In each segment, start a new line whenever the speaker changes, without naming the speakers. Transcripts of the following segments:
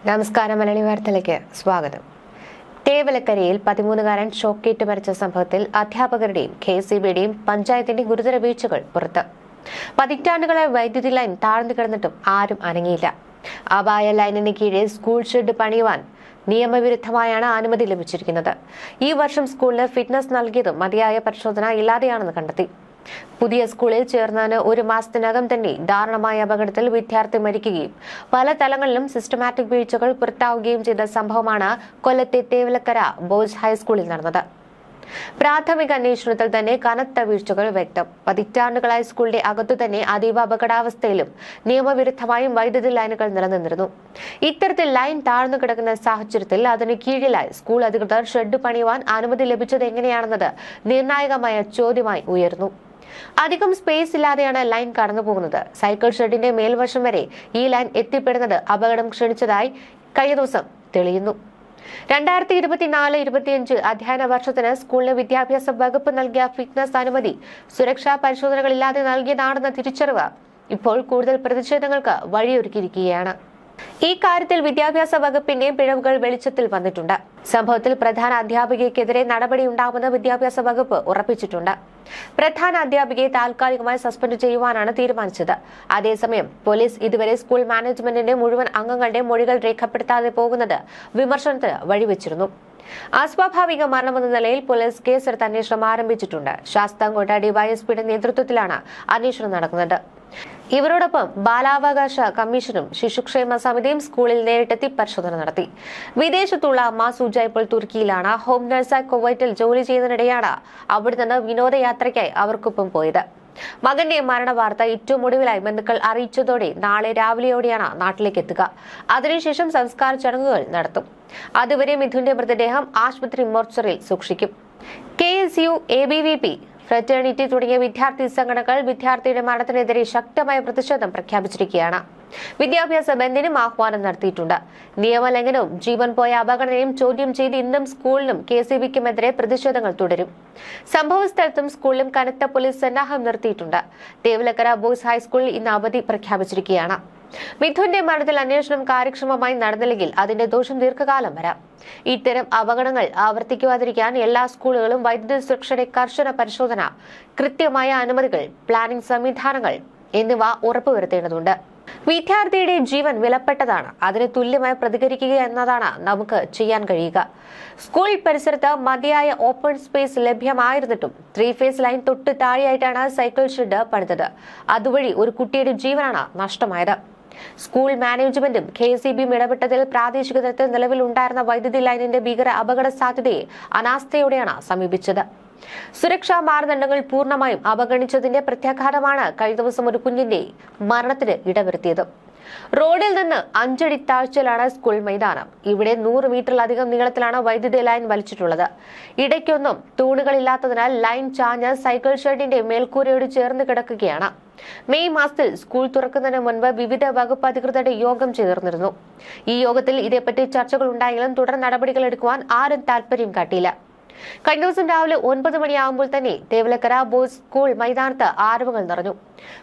നമസ്കാരം. മലയാളി വാർത്തയിലേക്ക് സ്വാഗതം. തേവലക്കരയിൽ 13-കാരൻ ഷോക്കേറ്റ് മരിച്ച സംഭവത്തിൽ അധ്യാപകരുടെയും KCBയുടെയും പഞ്ചായത്തിന്റെയും ഗുരുതര വീഴ്ചകൾ പുറത്ത്. പതിറ്റാണ്ടുകളായി വൈദ്യുതി ലൈൻ താഴ്ന്നു കിടന്നിട്ടും ആരും അനങ്ങിയില്ല. അപായ ലൈനിന് കീഴെ സ്കൂൾ ഷെഡ് പണിയുവാൻ നിയമവിരുദ്ധമായാണ് അനുമതി ലഭിച്ചിരിക്കുന്നത്. ഈ വർഷം സ്കൂളിന് ഫിറ്റ്നസ് നൽകിയതും മതിയായ പരിശോധന ഇല്ലാതെയാണെന്ന് കണ്ടെത്തി. പുതിയ സ്കൂളിൽ ചേർന്നതിന് ഒരു മാസത്തിനകം തന്നെ ദാരുണമായ അപകടത്തിൽ വിദ്യാർത്ഥി മരിക്കുകയും പല തലങ്ങളിലും സിസ്റ്റമാറ്റിക് വീഴ്ചകൾ പുറത്താവുകയും ചെയ്ത സംഭവമാണ് കൊല്ലത്തെ തേവലക്കര ബോയ്സ് ഹൈസ്കൂളിൽ നടന്നത്. പ്രാഥമിക അന്വേഷണത്തിൽ തന്നെ കനത്ത വീഴ്ചകൾ വ്യക്തം. പതിറ്റാണ്ടുകളായി സ്കൂളിന്റെ അകത്തു തന്നെ അതീവ അപകടാവസ്ഥയിലും നിയമവിരുദ്ധമായും വൈദ്യുതി ലൈനുകൾ നിലനിന്നിരുന്നു. ഇത്തരത്തിൽ ലൈൻ താഴ്ന്നു കിടക്കുന്ന സാഹചര്യത്തിൽ അതിന് കീഴിലായി സ്കൂൾ അധികൃതർ ഷെഡ് പണിയുവാൻ അനുമതി ലഭിച്ചത് എങ്ങനെയാണെന്നത് നിർണായകമായ ചോദ്യമായി ഉയർന്നു. അധികം സ്പേസ് ഇല്ലാതെയാണ് ലൈൻ കടന്നുപോകുന്നത്. സൈക്കിൾ ഷെഡിന്റെ മേൽവശം വരെ ഈ ലൈൻ എത്തിപ്പെടുന്നത് അപകടം ക്ഷണിച്ചതായി കഴിഞ്ഞ ദിവസം തെളിയുന്നു. 2024-25 അധ്യയന വർഷത്തിന് സ്കൂളിന് വിദ്യാഭ്യാസ വകുപ്പ് നൽകിയ ഫിറ്റ്നസ് അനുമതി സുരക്ഷാ പരിശോധനകളില്ലാതെ നൽകിയതാണെന്ന തിരിച്ചറിവ് ഇപ്പോൾ കൂടുതൽ പ്രതിഷേധങ്ങൾക്ക് വഴിയൊരുക്കിയിരിക്കുകയാണ്. ഈ കാര്യത്തിൽ വിദ്യാഭ്യാസ വകുപ്പിന്റെ പിഴവുകൾ വെളിച്ചത്തിൽ വന്നിട്ടുണ്ട്. സംഭവത്തിൽ പ്രധാന അധ്യാപികയ്ക്കെതിരെ നടപടിയുണ്ടാവുമെന്ന് വിദ്യാഭ്യാസ വകുപ്പ് ഉറപ്പിച്ചിട്ടുണ്ട്. പ്രധാന അധ്യാപികയെ താൽക്കാലികമായി സസ്പെൻഡ് ചെയ്യുവാനാണ് തീരുമാനിച്ചത്. അതേസമയം പോലീസ് ഇതുവരെ സ്കൂൾ മാനേജ്മെന്റിന്റെ മുഴുവൻ അംഗങ്ങളുടെ മൊഴികൾ രേഖപ്പെടുത്താതെ പോകുന്നത് വിമർശനത്തിന് വഴിവെച്ചിരുന്നു. അസ്വാഭാവിക മരണമെന്ന നിലയിൽ പോലീസ് കേസെടുത്ത് അന്വേഷണം ആരംഭിച്ചിട്ടുണ്ട്. ശാസ്താംകോട്ട ഡിവൈഎസ്പിയുടെ നേതൃത്വത്തിലാണ് അന്വേഷണം നടക്കുന്നത്. ഇവരോടൊപ്പം ബാലാവകാശ കമ്മീഷനും ശിശുക്ഷേമ സമിതിയും സ്കൂളിൽ നേരിട്ടെത്തി പരിശോധന നടത്തി. വിദേശത്തുള്ള അമ്മ സുജ ഇപ്പോൾ തുർക്കിയിലാണ്. ഹോം നഴ്സായി കുവൈറ്റിൽ ജോലി ചെയ്യുന്നതിനിടെയാണ് അവിടെ നിന്ന് വിനോദയാത്രയ്ക്കായി അവർക്കൊപ്പം പോയത്. മകന്റെ മരണ വാർത്ത ഏറ്റവും ഒടുവിലായി ബന്ധുക്കൾ അറിയിച്ചതോടെ നാളെ രാവിലെയോടെയാണ് നാട്ടിലേക്ക് എത്തുക. അതിനുശേഷം സംസ്കാര ചടങ്ങുകൾ നടത്തും. അതുവരെ മിഥുന്റെ മൃതദേഹം ആശുപത്രി മോർച്ചറിയിൽ സൂക്ഷിക്കും. KSU, ABVP, ഫ്രറ്റേണിറ്റി തുടങ്ങിയ വിദ്യാർത്ഥി സംഘടനകൾ വിദ്യാർത്ഥിയുടെ മരണത്തിനെതിരെ ശക്തമായ പ്രതിഷേധം പ്രഖ്യാപിച്ചിരിക്കുകയാണ്. വിദ്യാഭ്യാസ ബന്ദിനും ആഹ്വാനം നടത്തിയിട്ടുണ്ട്. നിയമലംഘനവും ജീവൻ പോയ അപകടനയും ചോദ്യം ചെയ്ത് ഇന്നും സ്കൂളിനും KCBക്കുമെതിരെ പ്രതിഷേധങ്ങൾ തുടരും. സംഭവ സ്ഥലത്തും സ്കൂളിലും കനത്ത പോലീസ് സന്നാഹം നിർത്തിയിട്ടുണ്ട്. തേവലക്കര ബോയ്സ് ഹൈസ്കൂളിൽ ഇന്ന് അവധി പ്രഖ്യാപിച്ചിരിക്കുകയാണ്. മിഥുന്റെ മരണത്തിൽ അന്വേഷണം കാര്യക്ഷമമായി നടന്നില്ലെങ്കിൽ അതിന്റെ ദോഷം ദീർഘകാലം വരാം. ഇത്തരം അപകടങ്ങൾ ആവർത്തിക്കാതിരിക്കാൻ എല്ലാ സ്കൂളുകളും വൈദ്യുതി സുരക്ഷയുടെ കർശന പരിശോധന, കൃത്യമായ അനുമതികൾ, പ്ലാനിംഗ് സംവിധാനങ്ങൾ എന്നിവ ഉറപ്പുവരുത്തേണ്ടതുണ്ട്. വിദ്യാർത്ഥിയുടെ ജീവൻ വിലപ്പെട്ടതാണ്. അതിന് തുല്യമായി പ്രതികരിക്കുക എന്നതാണ് നമുക്ക് ചെയ്യാൻ കഴിയുക. സ്കൂൾ പരിസരത്ത് മതിയായ ഓപ്പൺ സ്പേസ് ലഭ്യമായിരുന്നിട്ടും 3 ഫേസ് ലൈൻ തൊട്ട് താഴെയായിട്ടാണ് സൈക്കിൾ ഷെഡ് പണിതത്. അതുവഴി ഒരു കുട്ടിയുടെ ജീവനാണ് നഷ്ടമായത്. സ്കൂൾ മാനേജ്മെന്റും KCBയും ഇടപെട്ടതിൽ പ്രാദേശിക തലത്തിൽ നിലവിലുണ്ടായിരുന്ന വൈദ്യുതി ലൈനിന്റെ ഭീകര അപകട സാധ്യതയെ അനാസ്ഥയോടെയാണ് സമീപിച്ചത്. സുരക്ഷാ മാനദണ്ഡങ്ങൾ പൂർണ്ണമായും അവഗണിച്ചതിന്റെ പ്രത്യാഘാതമാണ് കഴിഞ്ഞ ദിവസം ഒരു കുഞ്ഞിന്റെ മരണത്തിന് ഇടവരുത്തിയത്. റോഡിൽ നിന്ന് 5 അടി താഴ്ചയിലാണ് സ്കൂൾ മൈതാനം. ഇവിടെ 100 മീറ്ററിലധികം നീളത്തിലാണ് വൈദ്യുതി ലൈൻ വലിച്ചിട്ടുള്ളത്. ഇടയ്ക്കൊന്നും തൂണുകളില്ലാത്തതിനാൽ ലൈൻ ചാഞ്ഞ് സൈക്കിൾ ഷെഡിന്റെ മേൽക്കൂരയോട് ചേർന്ന് കിടക്കുകയാണ്. മെയ് മാസത്തിൽ സ്കൂൾ തുറക്കുന്നതിന് മുൻപ് വിവിധ വകുപ്പ് അധികൃതരുടെ യോഗം ചേർന്നിരുന്നു. ഈ യോഗത്തിൽ ഇതേപ്പറ്റി ചർച്ചകൾ ഉണ്ടായെങ്കിലും തുടർ നടപടികൾ എടുക്കുവാൻ ആരും താൽപര്യം കാട്ടിയില്ല. കഴിഞ്ഞ ദിവസം രാവിലെ 9 മണിയാകുമ്പോൾ തന്നെ തേവലക്കര ബോയ്സ് സ്കൂൾ മൈതാനത്ത് ആരവങ്ങൾ നിറഞ്ഞു.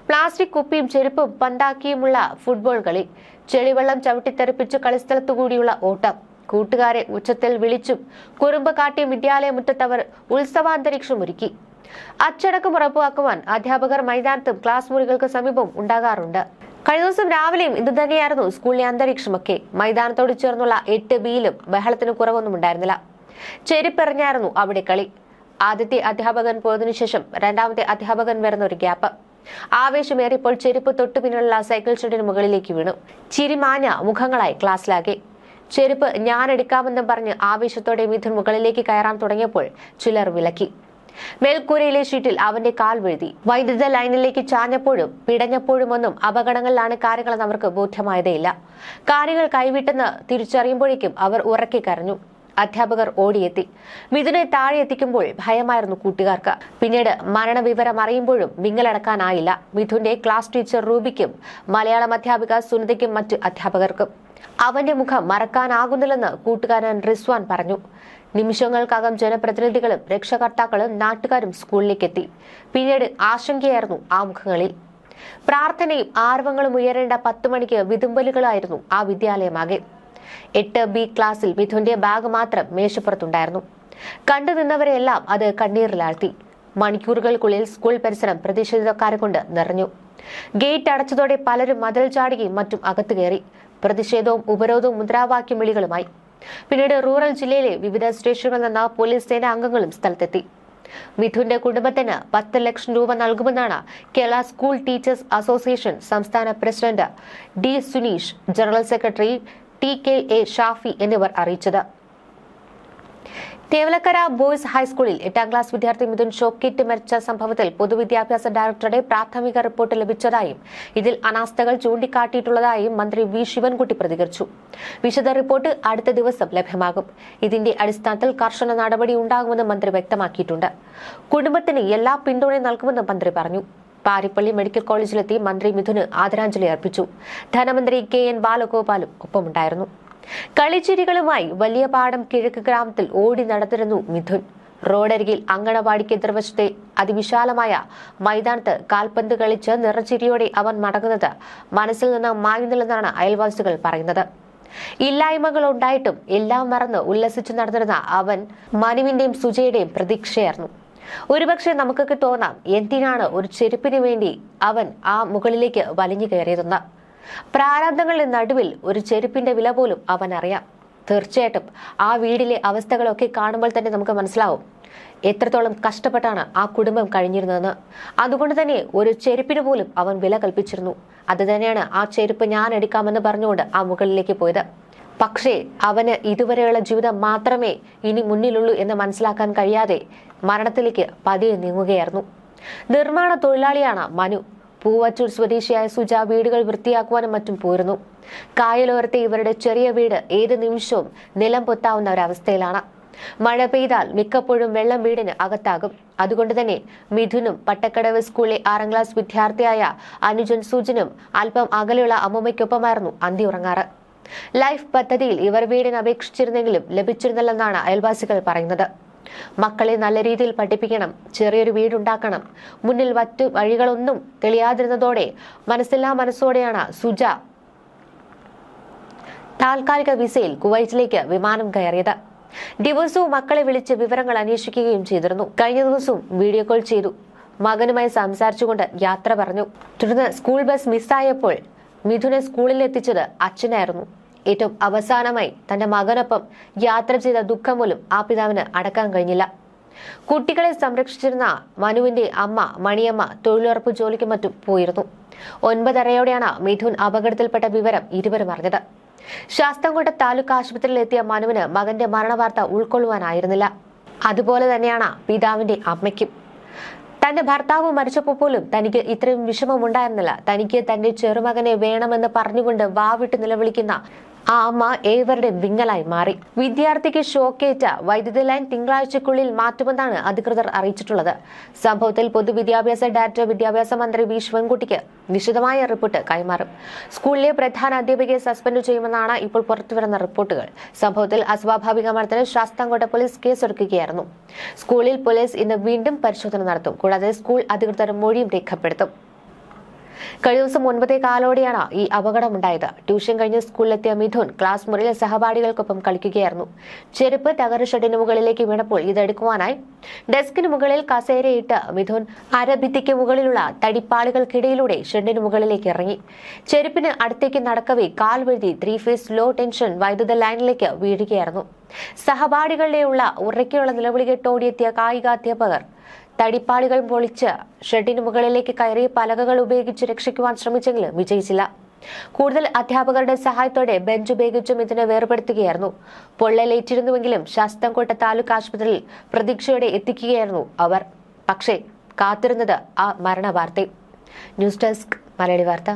പ്ലാസ്റ്റിക് കുപ്പിയും ചെരുപ്പും പന്താക്കിയുമുള്ള ഫുട്ബോൾ കളി, ചെളിവെള്ളം ചവിട്ടിത്തെറിപ്പിച്ച് കളിസ്ഥലത്തുകൂടിയുള്ള ഓട്ടം, കൂട്ടുകാരെ ഉച്ചത്തിൽ വിളിച്ചും കുറുമ്പ് കാട്ടിയും വിദ്യാലയ മുറ്റത്തവർ ഉത്സവാന്തരീക്ഷം ഒരുക്കി. അച്ചടക്കം ഉറപ്പുവെക്കുവാൻ അധ്യാപകർ മൈതാനത്തും ക്ലാസ് മുറികൾക്ക് സമീപം ഉണ്ടാകാറുണ്ട്. കഴിഞ്ഞ ദിവസം രാവിലെയും ഇതുതന്നെയായിരുന്നു സ്കൂളിലെ അന്തരീക്ഷമൊക്കെ. മൈതാനത്തോട് ചേർന്നുള്ള 8Bയിലും ബഹളത്തിന് കുറവൊന്നും ഉണ്ടായിരുന്നില്ല. ചെരുപ്പെറിഞ്ഞായിരുന്നു അവിടെ കളി. ആദ്യത്തെ അധ്യാപകൻ പോയതിനു ശേഷം രണ്ടാമത്തെ അധ്യാപകൻ വരുന്ന ഒരു ഗ്യാപ്പ്. ആവേശമേറിയപ്പോൾ ചെരുപ്പ് തൊട്ടു പിന്നിലുള്ള സൈക്കിൾ ഷെഡിന് മുകളിലേക്ക് വീണു. ചിരിമാഞ്ഞ മുഖങ്ങളായി ക്ലാസ്സിലാകെ. ചെരുപ്പ് ഞാൻ എടുക്കാമെന്നും പറഞ്ഞ് ആവേശത്തോടെ മിഥുൻ മുകളിലേക്ക് കയറാൻ തുടങ്ങിയപ്പോൾ ചിലർ വിലക്കി. മേൽക്കൂരയിലെ ഷീറ്റിൽ അവന്റെ കാൽ വീഴ്ത്തി. വൈദ്യുത ലൈനിലേക്ക് ചാഞ്ഞപ്പോഴും പിടഞ്ഞപ്പോഴുമൊന്നും അപകടങ്ങളിലാണ് കാര്യങ്ങളെന്ന് അവർക്ക് ബോധ്യമായതേയില്ല. കാര്യങ്ങൾ കൈവിട്ടെന്ന് തിരിച്ചറിയുമ്പോഴേക്കും അവർ ഉറക്കെ കരഞ്ഞു. അധ്യാപകർ ഓടിയെത്തി. മിഥുനെ താഴെ എത്തിക്കുമ്പോൾ ഭയമായിരുന്നു കൂട്ടുകാർക്ക്. പിന്നീട് മരണവിവരം അറിയുമ്പോഴും വിങ്ങലടക്കാനായില്ല മിഥുന്റെ ക്ലാസ് ടീച്ചർ റൂബിക്കും മലയാളം അധ്യാപിക സുനിതയ്ക്കും മറ്റ് അധ്യാപകർക്കും. അവന്റെ മുഖം മറക്കാനാകുന്നില്ലെന്ന് കൂട്ടുകാരൻ റിസ്വാൻ പറഞ്ഞു. നിമിഷങ്ങൾക്കകം ജനപ്രതിനിധികളും രക്ഷകർത്താക്കളും നാട്ടുകാരും സ്കൂളിലേക്കെത്തി. പിന്നീട് ആശങ്കയായിരുന്നു ആ മുഖങ്ങളിൽ. പ്രാർത്ഥനയും ആർവങ്ങളും ഉയരേണ്ട 10 മണിക്ക് വിതുമ്പലുകളായിരുന്നു ആ വിദ്യാലയമാകെ. 8B ക്ലാസ്സിൽ മിഥുന്റെ ബാഗ് മാത്രം മേശപ്പുറത്തുണ്ടായിരുന്നു. കണ്ടു നിന്നവരെയെല്ലാം അത് കണ്ണീരിലാഴ്ത്തി. മണിക്കൂറുകൾക്കുള്ളിൽ സ്കൂൾ പരിസരം പ്രതിഷേധക്കാരെ കൊണ്ട് നിറഞ്ഞു. ഗേറ്റ് അടച്ചതോടെ പലരും മതിൽ ചാടുകയും മറ്റും അകത്തു കയറി. പ്രതിഷേധവും ഉപരോധവും മുദ്രാവാക്യം വിളികളുമായി. പിന്നീട് റൂറൽ ജില്ലയിലെ വിവിധ സ്റ്റേഷനുകളിൽ നിന്ന് പോലീസ് സേനാ അംഗങ്ങളും സ്ഥലത്തെത്തി. മിഥുന്റെ കുടുംബത്തിന് 10 ലക്ഷം രൂപ നൽകുമെന്നാണ് കേരള സ്കൂൾ ടീച്ചേഴ്സ് അസോസിയേഷൻ സംസ്ഥാന president D Suneesh, general secretary TKA Shafi എന്നിവർ അറിയിച്ചത്. തേവലക്കര ബോയ്സ് ഹൈസ്കൂളിൽ 8ാം ക്ലാസ് വിദ്യാർത്ഥി മിഥുൻ ഷോക്കേറ്റ് മരിച്ച സംഭവത്തിൽ പൊതുവിദ്യാഭ്യാസ ഡയറക്ടറുടെ പ്രാഥമിക റിപ്പോർട്ട് ലഭിച്ചതായും ഇതിൽ അനാസ്ഥകൾ ചൂണ്ടിക്കാട്ടിയിട്ടുള്ളതായും മന്ത്രി വി ശിവൻകുട്ടി പ്രതികരിച്ചു. വിശദ റിപ്പോർട്ട് അടുത്ത ദിവസം ലഭ്യമാകും. ഇതിന്റെ അടിസ്ഥാനത്തിൽ കർശന നടപടി ഉണ്ടാകുമെന്ന് മന്ത്രി വ്യക്തമാക്കിയിട്ടുണ്ട്. കുടുംബത്തിന് എല്ലാ പിന്തുണയും നൽകുമെന്ന് മന്ത്രി പറഞ്ഞു. പാരിപ്പള്ളി മെഡിക്കൽ കോളേജിലെത്തി മന്ത്രി മിഥുന് ആദരാഞ്ജലി അർപ്പിച്ചു. ധനമന്ത്രി KN ബാലഗോപാലും ഒപ്പമുണ്ടായിരുന്നു. കളിച്ചിരികളുമായി വലിയ പാടം കിഴക്ക് ഗ്രാമത്തിൽ ഓടി നടന്നിരുന്നു മിഥുൻ. റോഡരികിൽ അങ്കണവാടിക്ക് എതിർവശത്തെ അതിവിശാലമായ മൈതാനത്ത് കാൽപന്ത് കളിച്ച് നിറച്ചിരിയോടെ അവൻ മടങ്ങുന്നത് മനസ്സിൽ നിന്ന് മായുന്നില്ലെന്നാണ് അയൽവാസികൾ പറയുന്നത്. ഇല്ലായ്മകൾ ഉണ്ടായിട്ടും എല്ലാം മറന്ന് ഉല്ലസിച്ചു നടന്നിരുന്ന അവൻ മനുവിന്റെയും സുജയുടെയും പ്രതീക്ഷയായിരുന്നു. ഒരുപക്ഷെ നമുക്കൊക്കെ തോന്നാം, എന്തിനാണ് ഒരു ചെരുപ്പിന് വേണ്ടി അവൻ ആ മുകളിലേക്ക് വലിഞ്ഞു കയറിയതെന്ന്. പ്രാരാബ്ദങ്ങളുടെ നടുവിൽ ഒരു ചെരുപ്പിന്റെ വില പോലും അവൻ അറിയാം. തീർച്ചയായിട്ടും ആ വീടിലെ അവസ്ഥകളൊക്കെ കാണുമ്പോൾ തന്നെ നമുക്ക് മനസ്സിലാവും എത്രത്തോളം കഷ്ടപ്പെട്ടാണ് ആ കുടുംബം കഴിഞ്ഞിരുന്നതെന്ന്. അതുകൊണ്ട് തന്നെ ഒരു ചെരുപ്പിന് പോലും അവൻ വില കൽപ്പിച്ചിരുന്നു. അത് തന്നെയാണ് ആ ചെരുപ്പ് ഞാൻ എടുക്കാമെന്ന് പറഞ്ഞുകൊണ്ട് ആ മുകളിലേക്ക് പോയത്. പക്ഷേ അവന് ഇതുവരെയുള്ള ജീവിതം മാത്രമേ ഇനി മുന്നിലുള്ളൂ എന്ന് മനസ്സിലാക്കാൻ കഴിയാതെ മരണത്തിലേക്ക് പതിയെ നീങ്ങുകയായിരുന്നു. നിർമ്മാണ തൊഴിലാളിയാണ് മനു. പൂവറ്റൂർ സ്വദേശിയായ സുജ വീടുകൾ വൃത്തിയാക്കുവാനും മറ്റും പോയിരുന്നു. കായലോരത്തെ ഇവരുടെ ചെറിയ വീട് ഏത് നിമിഷവും നിലം പൊത്താവുന്ന ഒരവസ്ഥയിലാണ്. മഴ പെയ്താൽ മിക്കപ്പോഴും വെള്ളം വീടിന് അകത്താകും. അതുകൊണ്ട് തന്നെ മിഥുനും പട്ടക്കടവ് സ്കൂളിലെ 6ാം ക്ലാസ് വിദ്യാർത്ഥിയായ അനുജൻ സുജനും അല്പം അകലെയുള്ള അമ്മൂമ്മയ്ക്കൊപ്പമായിരുന്നു അന്തി ഉറങ്ങാറ്. ലൈഫ് പദ്ധതിയിൽ ഇവർ വീടിന് അപേക്ഷിച്ചിരുന്നെങ്കിലും ലഭിച്ചിരുന്നില്ലെന്നാണ് അയൽവാസികൾ പറയുന്നത്. മക്കളെ നല്ല രീതിയിൽ പഠിപ്പിക്കണം, ചെറിയൊരു വീടുണ്ടാക്കണം. മുന്നിൽ മറ്റു വഴികളൊന്നും തെളിയാതിരുന്നതോടെ മനസ്സില്ലാ മനസ്സോടെയാണ് സുജ താൽക്കാലിക വിസയിൽ കുവൈറ്റിലേക്ക് വിമാനം കയറിയത്. ദിവസവും മക്കളെ വിളിച്ച് വിവരങ്ങൾ അന്വേഷിക്കുകയും ചെയ്തിരുന്നു. കഴിഞ്ഞ ദിവസവും വീഡിയോ കോൾ ചെയ്തു മകനുമായി സംസാരിച്ചുകൊണ്ട് യാത്ര പറഞ്ഞു. തുടർന്ന് സ്കൂൾ ബസ് മിസ്സായപ്പോൾ മിഥുനെ സ്കൂളിൽ എത്തിച്ചത് അച്ഛനായിരുന്നു. ഏറ്റവും അവസാനമായി തന്റെ മകനൊപ്പം യാത്ര ചെയ്ത ദുഃഖം പോലും ആ പിതാവിന് അടക്കാൻ കഴിഞ്ഞില്ല. കുട്ടികളെ സംരക്ഷിച്ചിരുന്ന മനുവിന്റെ അമ്മ മണിയമ്മ തൊഴിലുറപ്പ് ജോലിക്ക് മറ്റും പോയിരുന്നു. 9:30യോടെയാണ് മിഥുൻ അപകടത്തിൽപ്പെട്ട വിവരം ഇരുവരും അറിഞ്ഞത്. ശാസ്താംകോട്ട താലൂക്ക് ആശുപത്രിയിൽ എത്തിയ മനുവിന് മകന്റെ മരണവാർത്ത ഉൾക്കൊള്ളുവാനായിരുന്നില്ല. അതുപോലെ തന്നെയാണ് പിതാവിന്റെ അമ്മയ്ക്കും. തന്റെ ഭർത്താവ് മരിച്ചപ്പോൾ പോലും തനിക്ക് ഇത്രയും വിഷമമുണ്ടായിരുന്നില്ല. തനിക്ക് തന്റെ ചെറുമകനെ വേണമെന്ന് പറഞ്ഞുകൊണ്ട് വാവിട്ട് നിലവിളിക്കുന്ന ആ അമ്മ ഏവരുടെ വിങ്ങലായി മാറി. വിദ്യാർത്ഥിക്ക് ഷോക്കേറ്റ വൈദ്യുതി ലൈൻ തിങ്കളാഴ്ചക്കുള്ളിൽ മാറ്റുമെന്നാണ് അധികൃതർ അറിയിച്ചിട്ടുള്ളത്. സംഭവത്തിൽ പൊതുവിദ്യാഭ്യാസ ഡയറക്ടർ വിദ്യാഭ്യാസ മന്ത്രി വി ശിവൻകുട്ടിക്ക് വിശദമായ റിപ്പോർട്ട് കൈമാറും. സ്കൂളിലെ പ്രധാന അധ്യാപികയെ സസ്പെൻഡ് ചെയ്യുമെന്നാണ് ഇപ്പോൾ പുറത്തുവരുന്ന റിപ്പോർട്ടുകൾ. സംഭവത്തിൽ അസ്വാഭാവിക മരണത്തിന് ശാസ്താംകോട്ട പോലീസ് കേസെടുക്കുകയായിരുന്നു. സ്കൂളിൽ പോലീസ് ഇന്ന് വീണ്ടും പരിശോധന നടത്തും. കൂടാതെ സ്കൂൾ അധികൃതർ മൊഴിയും രേഖപ്പെടുത്തും. കഴിഞ്ഞ ദിവസം 9:15 ഈ അപകടമുണ്ടായത്. ട്യൂഷൻ കഴിഞ്ഞ് സ്കൂളിലെത്തിയ മിഥുൻ ക്ലാസ് മുറിയിൽ സഹപാഠികൾക്കൊപ്പം കളിക്കുകയായിരുന്നു. ചെരുപ്പ് തകര ഷെഡിന് മുകളിലേക്ക് വീണപ്പോൾ ഇതെടുക്കുവാനായി ഡെസ്കിന് മുകളിൽ കസേരയിട്ട് മിഥുൻ അരഭിത്തിക്ക് മുകളിലുള്ള തടിപ്പാളുകൾക്കിടയിലൂടെ ഷെഡിന് മുകളിലേക്ക് ഇറങ്ങി. ചെരുപ്പിന് അടുത്തേക്ക് നടക്കവേ കാൽ വഴുതി 3 ഫേസ് ലോ ടെൻഷൻ വൈദ്യുത ലൈനിലേക്ക് വീഴുകയായിരുന്നു. സഹപാഠികളുടെയുള്ള ഉറക്കെയുള്ള നിലവിളി കേട്ടോടിയെത്തിയ കായികാധ്യാപകർ തടിപ്പാളികൾ പൊളിച്ച് ഷെഡിന് മുകളിലേക്ക് കയറി പലകകൾ ഉപയോഗിച്ച് രക്ഷിക്കുവാൻ ശ്രമിച്ചെങ്കിലും വിജയിച്ചില്ല. കൂടുതൽ അധ്യാപകരുടെ സഹായത്തോടെ ബെഞ്ച് ഉപയോഗിച്ചും ഇതിനെ വേർപെടുത്തുകയായിരുന്നു. പൊള്ളലേറ്റിരുന്നുവെങ്കിലും ശാസ്താംകോട്ട താലൂക്ക് ആശുപത്രിയിൽ പ്രതീക്ഷയോടെ എത്തിക്കുകയായിരുന്നു അവർ. പക്ഷേ കാത്തിരുന്നത് ആ മരണവാർത്ത. ന്യൂസ് ഡെസ്ക് മലയാളി വാർത്ത.